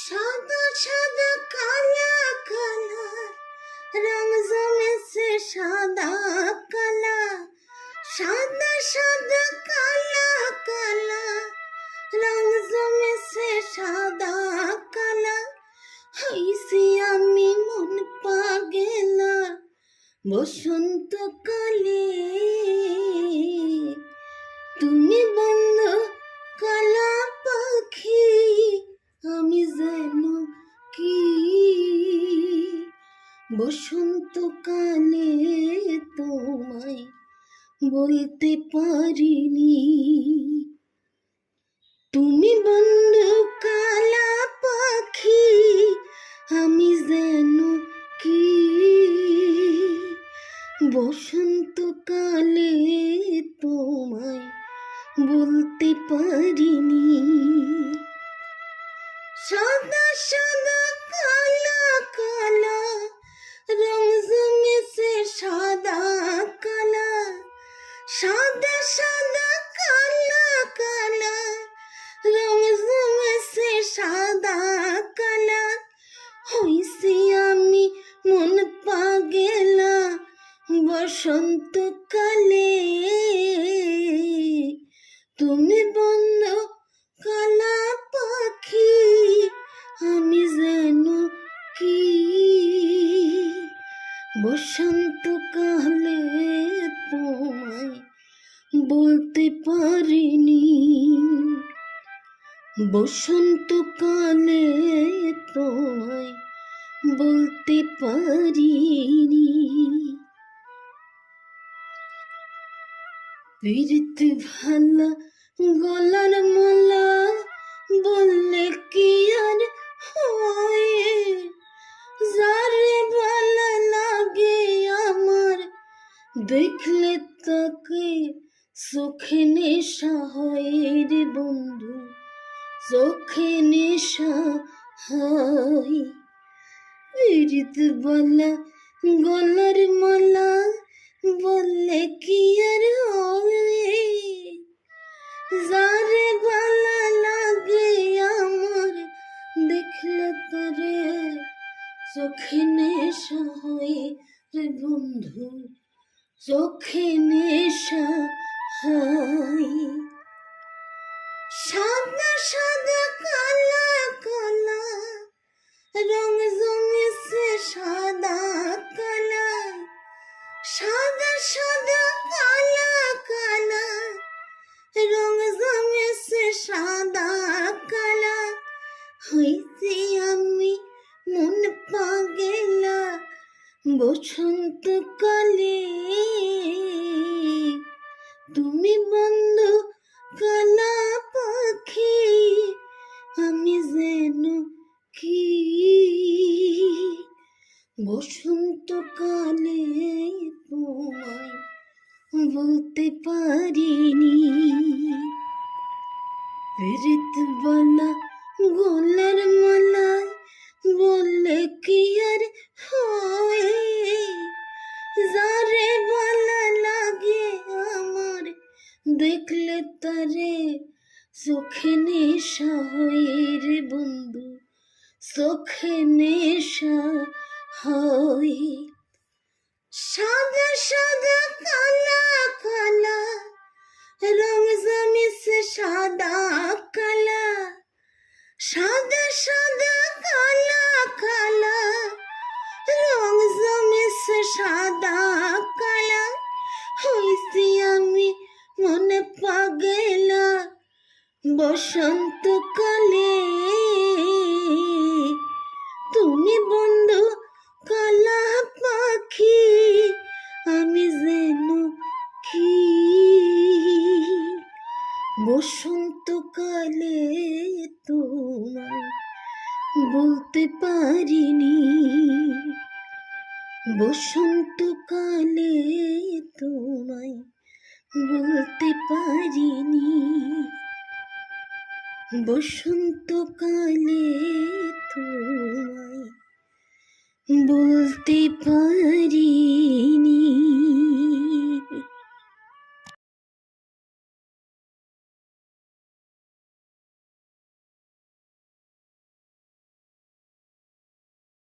সাদা সাদা কালা কালা রং জমেছে সাদা কালা, সাদা সাদা কালা কালা রং জমেছে সাদা কালা। হইছি আমি মন পাগেলা বসন্তকালে, তুমি বন্ধু কালা পাখি আমি যেন কি। বসন্তকালে তোমায় বলতে পারিনি, তুমি বন্ধু কালা পাখি আমি যেন কি। বসন্তকালে তোমায় বলতে পারিনি। সাদা সাদা কালা কালা রং জমেছে সাদা কালা, সাদা সাদা কালা কালা রং জমেছে সাদা কালা। হইছি আমি মন পাগেলা বসন্তকালে, তুমি বন্ধু কালা পাখি আমি যেন কি। বসন্তকালে তোমায় বলতে পারিনি, বসন্তকালে তোমায় বলতে পারিনি। পীড়িত ভালা গলার মালা বললে কি আর হয়, যারে ভালা লাগে আমার দেখলে তাকে চোখে নেশা হয় রে বন্ধু, চোখে নেশা হয়। পীড়িত ভালা গলার মালা বললে কি আর হয়, যারে ভালা লাগে আমার দেখলে তারে চোখে নেশা হয় রে বন্ধু, চোখে নেশা হয়। সাদা সাদা কালা কালা রং জমেছে সাদা কালা, সাদা সাদা কালা কালা রং জমেছে সাদা কালা। হইছি আমি মন পাগেলা বসন্তকালে, তুমি বন্ধু কালা পাখি আমি যেন কি। বসন্তকালে তোমায় বলতে পারিনি, পীড়িত বালা গলার মালায় বললে কি আর হয়, যারে ভালা লাগে আমার দেখলে তারে চোখে নেশা হয় রে বন্ধু, চোখে নেশা হয়। সাদা সাদা কালা কালা রং জমেছে সাদা কালা, সাদা সাদা কালা কালা রং জমেছে সাদা কালা। হইছি আমি মনে পাগেলা বসন্তকালে, তুমি বন্ধু কালা পাখি আমি যেন কি। বসন্তকালে তোমায় বলতে পারিনি, বসন্তকালে তোমায় বলতে পারিনি, বসন্তকালে তোমায় বলতে পারি।